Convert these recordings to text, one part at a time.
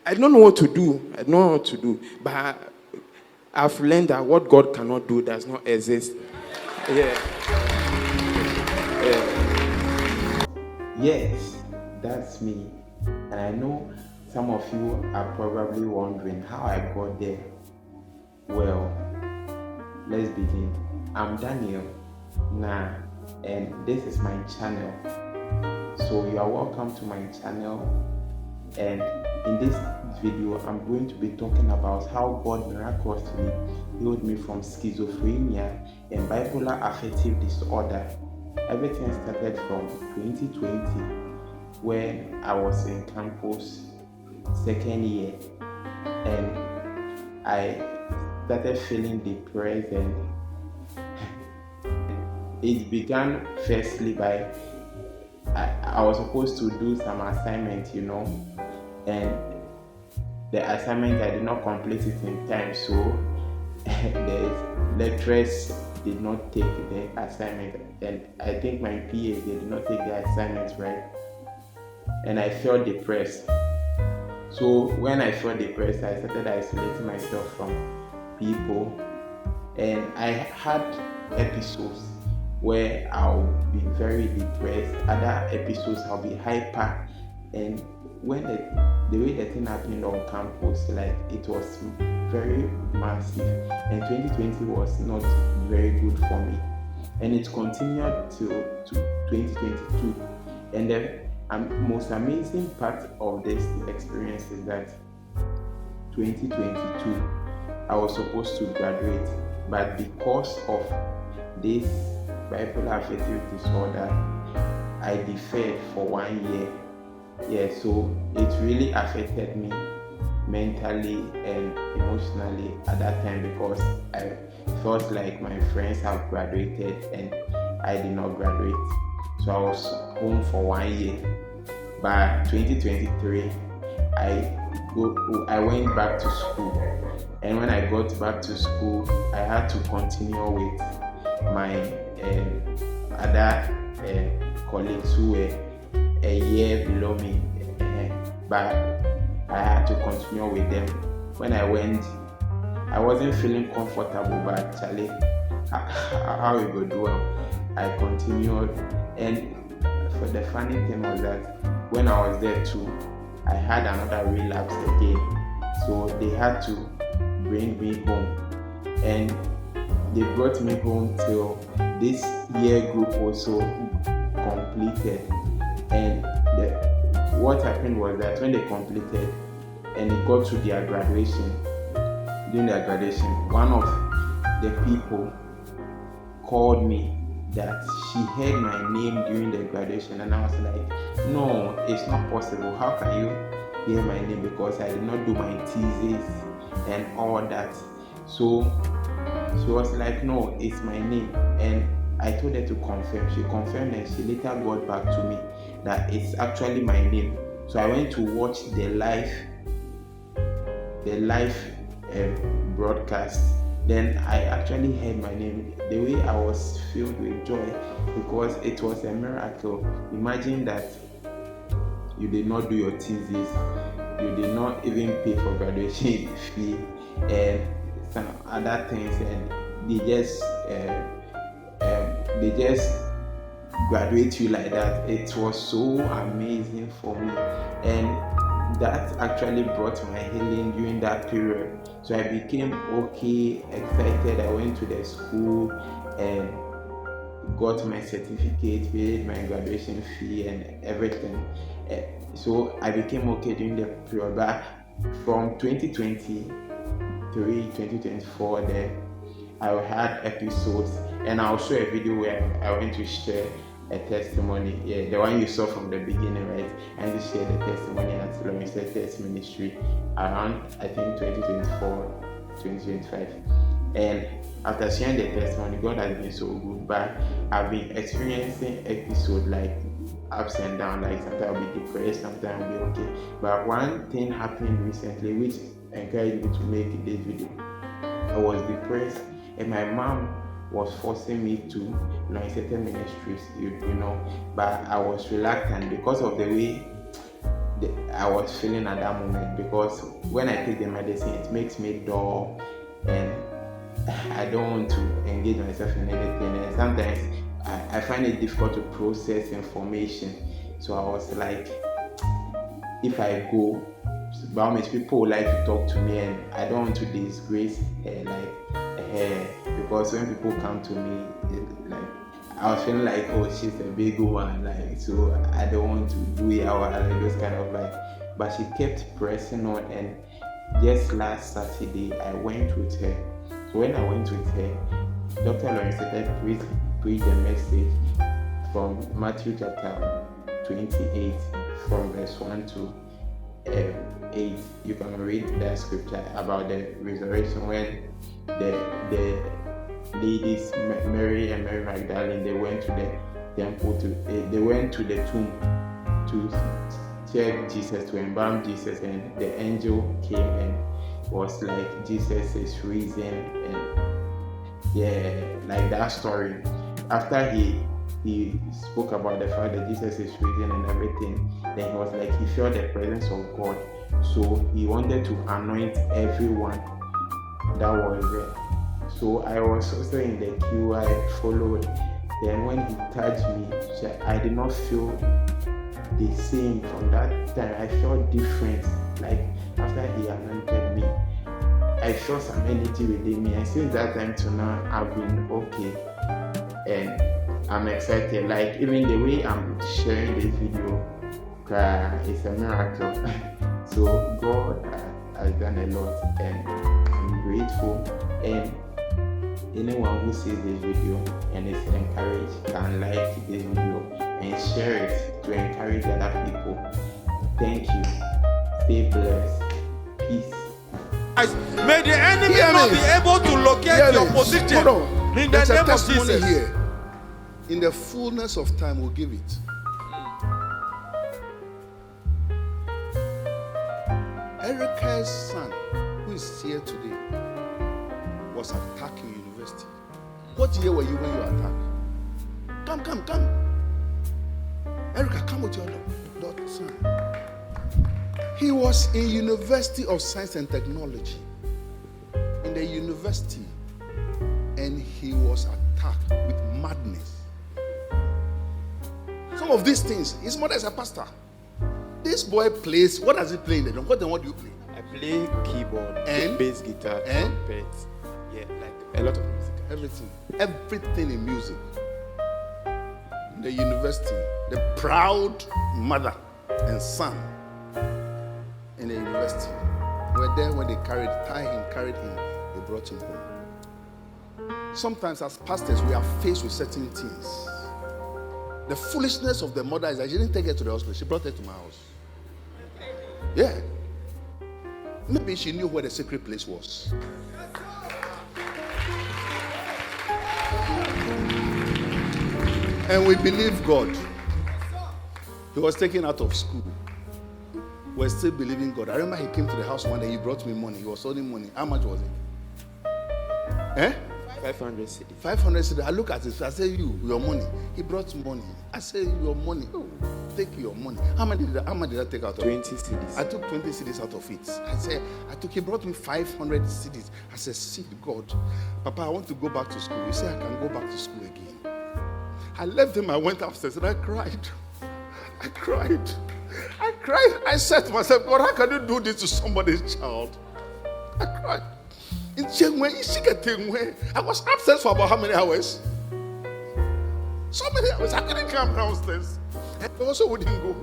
I don't know what to do. I don't know what to do. But I've learned that what God cannot do does not exist. Yeah. Yes, that's me. And I know some of you are probably wondering how I got there. Well, let's begin. I'm Daniel, nah, and this is my channel. So you are welcome to my channel. And in this video, I'm going to be talking about how God miraculously healed me from schizophrenia and bipolar affective disorder. Everything started from 2020 when I was in campus second year, and I started feeling depressed, and it began firstly by I was supposed to do some assignment, and the assignment I did not complete it in time, so the lecturers did not take the assignment, and I think my PA they did not take the assignment right, and I felt depressed. So when I felt depressed, I started isolating myself from people, and I had episodes where I'll be very depressed. Other episodes I'll be hyper, and when the way the thing happened on campus, like it was very massive, and 2020 was not very good for me, and it continued to 2022. And the most amazing part of this experience is that 2022 I was supposed to graduate, but because of this bipolar affective disorder, I deferred for 1 year. Yeah, so it really affected me mentally and emotionally at that time, because I felt like my friends have graduated and I did not graduate. So I was home for 1 year. By 2023, I went back to school, and when I got back to school, I had to continue with my other colleagues who were a year below me, but I had to continue with them. When I went, I wasn't feeling comfortable, but Charlie, how we go do it? I continued, and for the funny thing was that when I was there too, I had another relapse again. So they had to bring me home, and they brought me home till this year group also completed. And what happened was that when they completed and it got to their graduation, during their graduation, one of the people called me that she heard my name during the graduation, and I was like, no, it's not possible. How can you hear my name? Because I did not do my thesis and all that. So she was like, no, it's my name. And I told her to confirm. She confirmed, and she later got back to me that it's actually my name. So I went to watch the live broadcast. Then I actually heard my name. The way I was filled with joy, because it was a miracle. Imagine that you did not do your thesis, you did not even pay for graduation fee and some other things, and they just graduate you like that. It was so amazing for me, and that actually brought my healing during that period. So I became okay, excited. I went to the school and got my certificate, paid my graduation fee and everything. So I became okay during the period. But from 2023, 2024, then I had episodes, and I'll show a video where I went to share a testimony. Yeah, the one you saw from the beginning, right? And to share the testimony at Lawrence Test Ministry around, I think, 2024, 2025. And after sharing the testimony, God has been so good. But I've been experiencing episodes like ups and downs. Like sometimes I'll be depressed, sometimes I'll be okay. But one thing happened recently which encouraged me to make this video. I was depressed, and my mom was forcing me to certain ministries, but I was reluctant because of the way I was feeling at that moment, because when I take the medicine, it makes me dull, and I don't want to engage myself in anything, and sometimes I find it difficult to process information. So I was like, if I go, by all means, people would like to talk to me, and I don't want to disgrace her, because when people come to me, I was feeling like, oh, she's a big one, so I don't want to do it, or those kind of but she kept pressing on, and just last Saturday I went with her. So when I went with her, Dr. Lawrence started preach the message from Matthew chapter 28, from verse 1 to 8. You can read that scripture about the resurrection, when the ladies, Mary and Mary Magdalene, they went to the temple they went to the tomb to check Jesus, to embalm Jesus, and the angel came and was like, Jesus is risen, and like that story. After he spoke about the fact that Jesus is risen and everything, then he was like, he felt the presence of God, so he wanted to anoint everyone that was there. So I was also in the queue, I followed. Then when he touched me, I did not feel the same from that time. I felt different. Like after he anointed me, I felt some energy within me. And since that time to now, I've been okay. And I'm excited. Like even the way I'm sharing this video, it's a miracle. So God has done a lot, and I'm grateful. And anyone who sees this video and is encouraged can like this video and share it to encourage other people. Thank you. Stay blessed. Peace. May the enemy not be able to locate your position. Hold on. In There's the a name of testimony Jesus. here. In the fullness of time, we'll give it. Erica's son, who is here today, was attacked in university. What year were you when you were attacked? Come. Erica, come with your daughter, son. He was in University of Science and Technology. In the university. And he was attacked with madness. Some of these things, his mother is a pastor. This boy plays, what does he play in the drum? What do you play? I play keyboard, And? bass guitar, And? trumpet. Yeah, like a lot of music. Everything in music. In the university, the proud mother and son in the university were there when they carried him, they brought him home. Sometimes as pastors, we are faced with certain things. The foolishness of the mother is that she didn't take her to the hospital, she brought her to my house. Yeah. Maybe she knew where the secret place was. And we believe God. He was taken out of school. We're still believing God. I remember he came to the house one day, he brought me money. He was holding money. How much was it? 500 cedis. 500 cedis. I look at it, I say, your money. He brought money. I say, your money. Oh, take your money. How much did I take out of 20 it? cedis. I took 20 cedis out of it. I said, he brought me 500 cedis. I said, see, God, Papa, I want to go back to school. He said, I can go back to school again. I left him, I went upstairs and I cried. I said to myself, God, how can you do this to somebody's child? I cried. I was upstairs for about how many hours? So many hours. I couldn't come downstairs. And I also wouldn't go.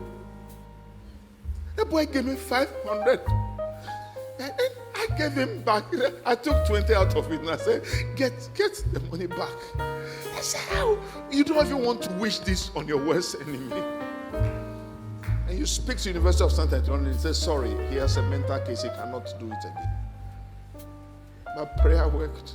The boy gave me 500. And I gave him back. I took 20 out of it and I said, get the money back. I said, how? You don't even want to wish this on your worst enemy. And you speak to University of Santa Cruz and say, sorry, he has a mental case, he cannot do it again. My prayer worked.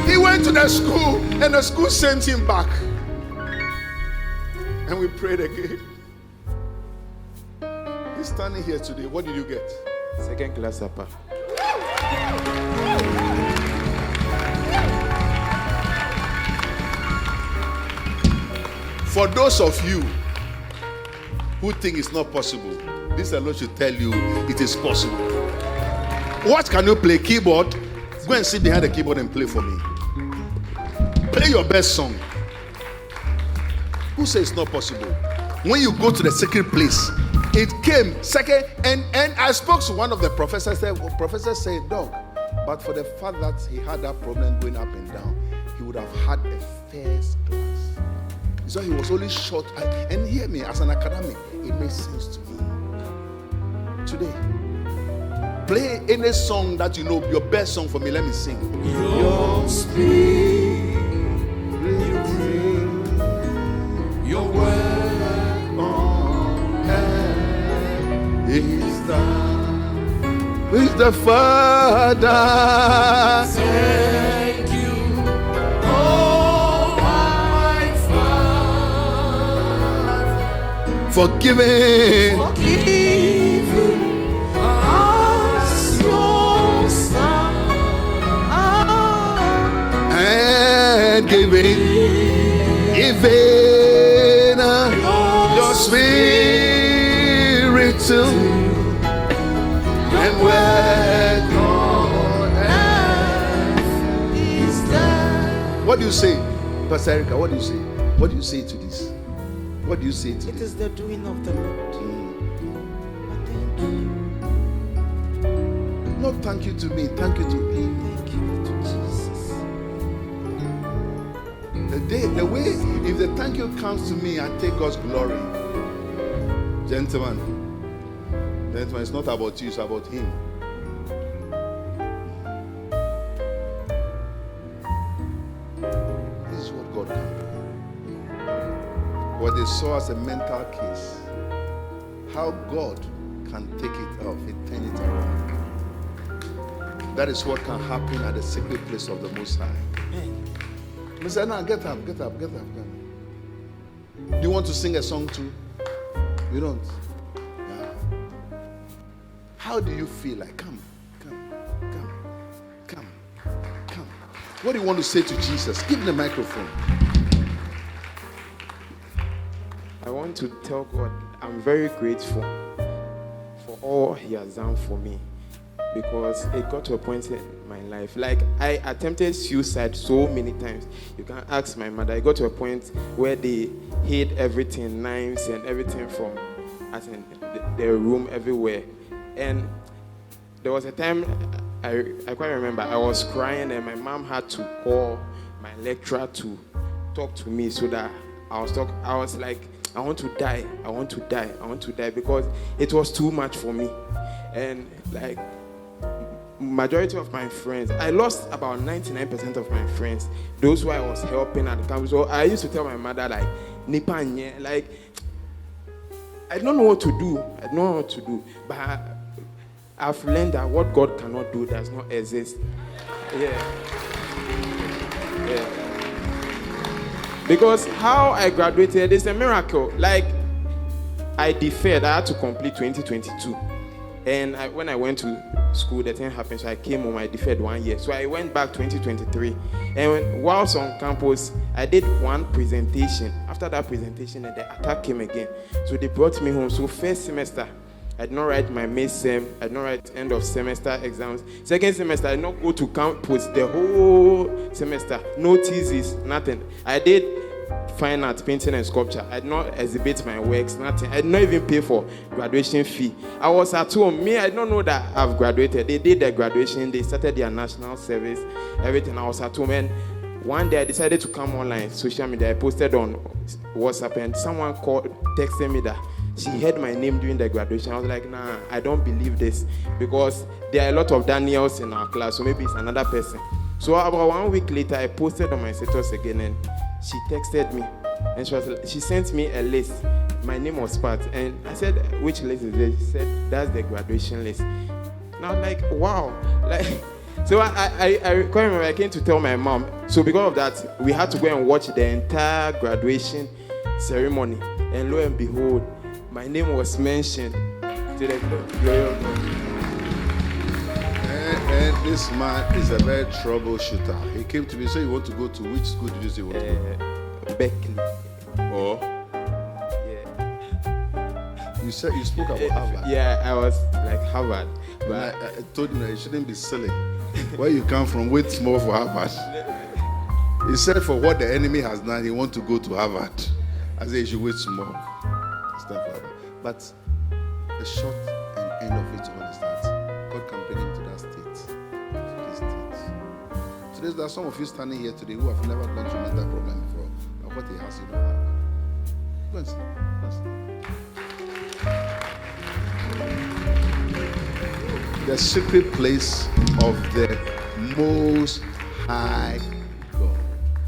He went to the school and the school sent him back. And we prayed again. He's standing here today. What did you get? Second class upper. For those of you who think it's not possible, this alone should tell you it is possible. What can you play? Keyboard? Go and sit behind the keyboard and play for me. Play your best song. Who says it's not possible? When you go to the secret place, it came second, and I spoke to one of the professors. Professor said, "Dog, but for the fact that he had that problem going up and down, he would have had a first class." So he was only short. And hear me, as an academic, it makes sense to me. Today, play any song that you know, your best song for me. Let me sing. Your spirit, your word on earth Is done with the Father. Thank you, oh my Father, Forgiving forgiving us your Son, and giving your spirit to and work on earth is done. What do you say, Pastor Erica? What do you say? What do you say to this? What do you say to It this? is the doing of the Lord. Thank you. Not thank you to me, thank you to him. Thank you to Jesus. The way, if the thank you comes to me, I take God's glory. Gentlemen, it's not about you, it's about him. This is what God can do. What they saw as a mental case, how God can take it off, he turn it around. That is what can happen at the secret place of the Most High. Mr. Now, get up. Come. Do you want to sing a song too? You don't? Yeah. How do you feel like? Come. What do you want to say to Jesus? Give him the microphone. I want to tell God I'm very grateful for all he has done for me, because it got to a point in my life. Like, I attempted suicide so many times. You can ask my mother. It got to a point where they hid everything, knives and everything from as in the room everywhere. And there was a time I quite remember I was crying and my mom had to call my lecturer to talk to me so that I was like, I want to die because it was too much for me. And like, majority of my friends, I lost about 99% of my friends, those who I was helping at the camp. So I used to tell my mother, like, Nipanye, like, I don't know what to do. But I've learned that what God cannot do does not exist. Yeah. Because how I graduated is a miracle. Like, I deferred. I had to complete 2022. And when I went to school, the thing happened. So I came home, I deferred 1 year. So I went back 2023. And whilst on campus, I did one presentation. After that presentation, the attack came again. So they brought me home. So first semester, I did not write my May sem. I did not write end of semester exams. Second semester, I did not go to campus the whole semester. No thesis, nothing. I did fine art, painting and sculpture. I did not exhibit my works, nothing. I did not even pay for graduation fee. I was at home. Me, I don't know that I've graduated. They did their graduation. They started their national service, everything. I was at home. And one day I decided to come online, social media. I posted on WhatsApp and someone texted me that she heard my name during the graduation. I was like, nah, I don't believe this, because there are a lot of Daniels in our class, so maybe it's another person. So about 1 week later, I posted on my status again, and she texted me, and she sent me a list. My name was Pat, and I said, which list is this? She said, that's the graduation list. And I was like, wow. Like, so I quite remember I came to tell my mom. So because of that, we had to go and watch the entire graduation ceremony, and lo and behold, my name was mentioned to the glory of God. And this man is a very troubleshooter. He came to me, so you want to go to which school did you say you want to go? Berkeley. Oh, Yeah. you said you spoke about Harvard. Yeah, I was like Harvard. And But I told you that you shouldn't be silly. Where you come from, wait small for Harvard. He said for what the enemy has done, he want to go to Harvard. I said you should wait small. Stuff like that. But the short and end of it all is that God can bring him to that state. To this state. Today there are some of you standing here today who have never gone through mental problem before. But what he has, you don't have. Go and see. Go and see. The secret place of the Most High